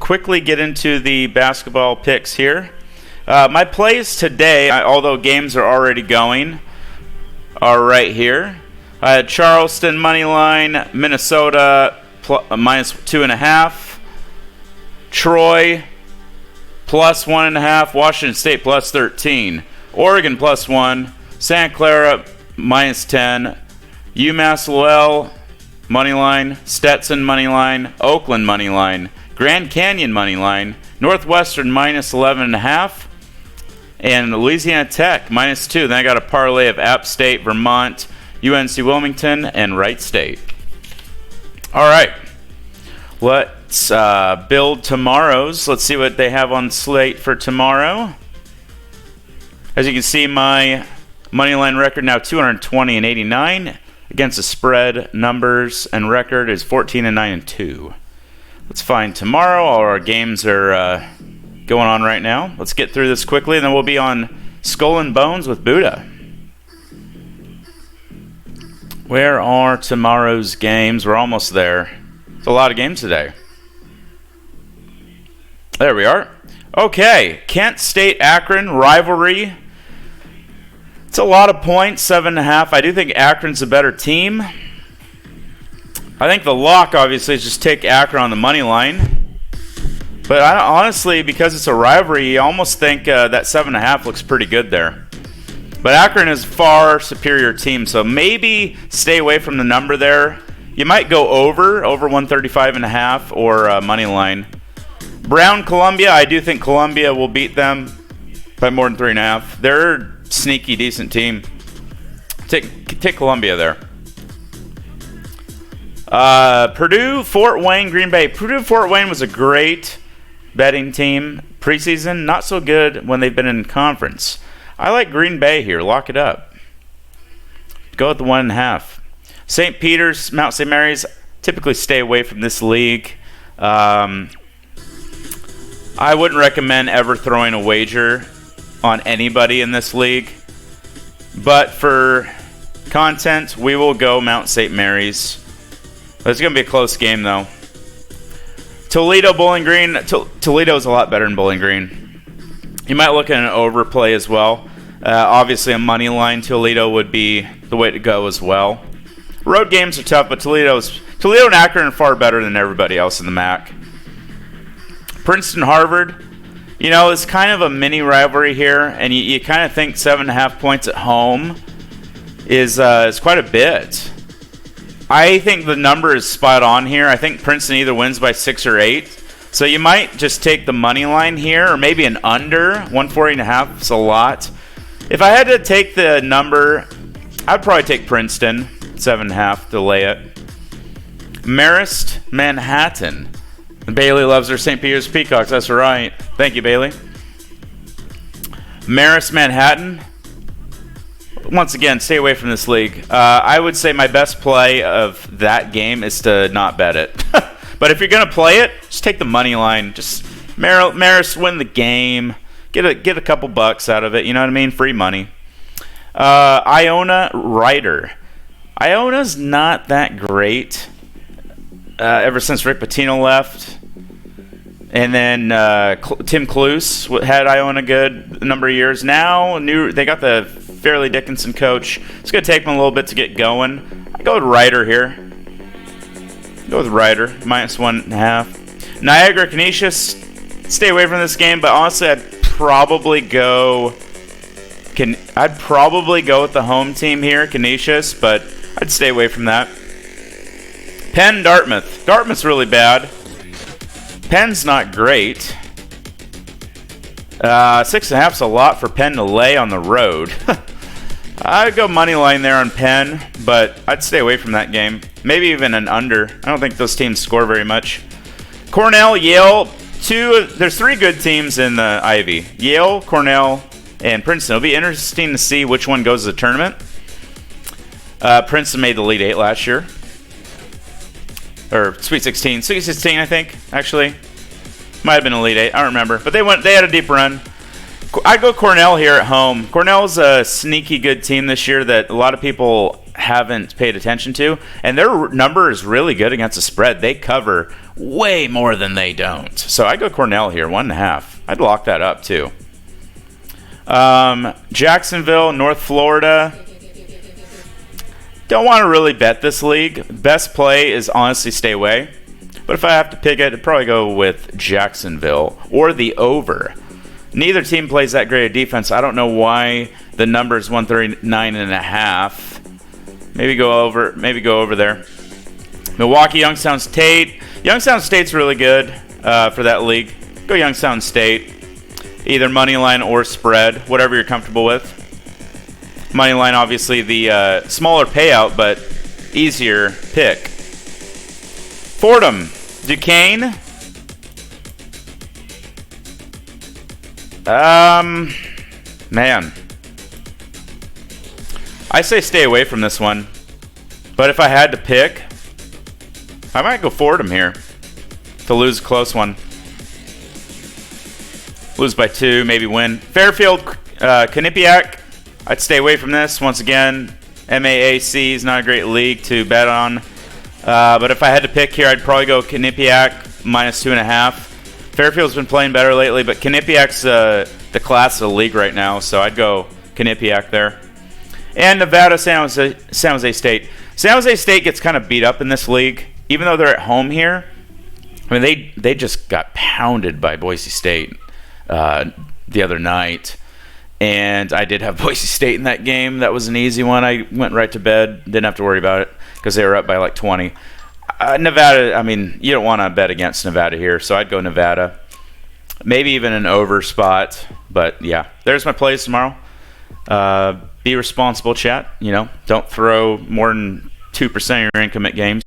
quickly get into the basketball picks here. My plays today, although games are already going, are right here. I had Charleston Moneyline, Minnesota minus 2.5, Troy plus 1.5, Washington State plus 13, Oregon plus 1, Santa Clara minus 10, UMass Lowell Moneyline, Stetson Moneyline, Oakland Moneyline, Grand Canyon Moneyline, Northwestern minus 11.5, and Louisiana Tech minus 2. Then I got a parlay of App State, Vermont, UNC Wilmington, and Wright State. All right, let's build tomorrow's. Let's see what they have on slate for tomorrow. As you can see, my Moneyline record now 220 and 89. Against the spread, numbers and record is 14 and 9 and 2. Let's find tomorrow. All our games are going on right now. Let's get through this quickly, and then we'll be on Skull and Bones with Buddha. Where are tomorrow's games? We're almost there. It's a lot of games today. There we are. Okay, Kent State Akron rivalry. It's a lot of points, 7.5. I do think Akron's a better team. I think the lock, obviously, is just take Akron on the money line. But honestly, because it's a rivalry, you almost think that 7.5 looks pretty good there. But Akron is a far superior team, so maybe stay away from the number there. You might go over 135.5 or money line. Brown Columbia, I do think Columbia will beat them by more than 3.5. They're a sneaky, decent team. Take Columbia there. Purdue, Fort Wayne, Green Bay. Purdue, Fort Wayne was a great betting team preseason. Not so good when they've been in conference. I like Green Bay here. Lock it up. Go with the 1.5. St. Peter's, Mount St. Mary's. Typically stay away from this league. I wouldn't recommend ever throwing a wager on anybody in this league. But for content, we will go Mount St. Mary's. It's going to be a close game, though. Toledo, Bowling Green. Toledo's a lot better than Bowling Green. You might look at an overplay as well. Obviously, a money line Toledo would be the way to go as well. Road games are tough, but Toledo and Akron are far better than everybody else in the MAC. Princeton, Harvard. You know, it's kind of a mini rivalry here, and you kind of think 7.5 points at home is quite a bit. I think the number is spot on here. I think Princeton either wins by 6 or 8. So you might just take the money line here, or maybe an under. 140.5 is a lot. If I had to take the number, I'd probably take Princeton, 7.5 to lay it. Marist, Manhattan. Bailey loves her St. Peter's Peacocks. That's right. Thank you, Bailey. Marist, Manhattan. Once again, stay away from this league. I would say my best play of that game is to not bet it. But if you're going to play it, just take the money line. Just Marist win the game. Get a couple bucks out of it. You know what I mean? Free money. Iona Ryder. Iona's not that great. Ever since Rick Pitino left. And then Tim Cluse had Iona good a number of years. Now they got the Fairleigh Dickinson coach. It's going to take them a little bit to get going. I go with Ryder here. Go with Ryder, minus 1.5. Niagara, Canisius, stay away from this game, but honestly, I'd probably go with the home team here, Canisius, but I'd stay away from that. Penn, Dartmouth. Dartmouth's really bad. Penn's not great. 6.5's a lot for Penn to lay on the road. I'd go money line there on Penn, but I'd stay away from that game. Maybe even an under. I don't think those teams score very much. Cornell, Yale. There's 3 good teams in the Ivy. Yale, Cornell, and Princeton. It'll be interesting to see which one goes to the tournament. Princeton made the Elite 8 last year. Or Sweet 16. Sweet 16, I think, actually. Might have been Elite 8. I don't remember. But they had a deep run. I'd go Cornell here at home. Cornell's a sneaky good team this year that a lot of people haven't paid attention to. And their number is really good against the spread. They cover way more than they don't. So I go Cornell here, 1.5. I'd lock that up too. Jacksonville, North Florida. Don't want to really bet this league. Best play is honestly stay away. But if I have to pick it, I'd probably go with Jacksonville or the over. Neither team plays that great a defense. I don't know why the number is 139.5. Maybe go over there. Milwaukee, Youngstown State. Youngstown State's really good for that league. Go Youngstown State. Either money line or spread, whatever you're comfortable with. Money line, obviously, the smaller payout, but easier pick. Fordham, Duquesne. Man. I say stay away from this one. But if I had to pick, I might go Fordham here to lose a close one. Lose by 2, maybe win. Fairfield, Quinnipiac. I'd stay away from this. Once again, MAAC is not a great league to bet on. But if I had to pick here, I'd probably go Quinnipiac -2.5. Fairfield's been playing better lately, but Quinnipiac's the class of the league right now, so I'd go Quinnipiac there. And Nevada, San Jose State. San Jose State gets kind of beat up in this league, even though they're at home here. I mean, they just got pounded by Boise State the other night. And I did have Boise State in that game. That was an easy one. I went right to bed. Didn't have to worry about it because they were up by like 20. Nevada, I mean, you don't want to bet against Nevada here, so I'd go Nevada. Maybe even an over spot. But, yeah, there's my plays tomorrow. Be responsible, chat. You know, don't throw more than 2% of your income at games.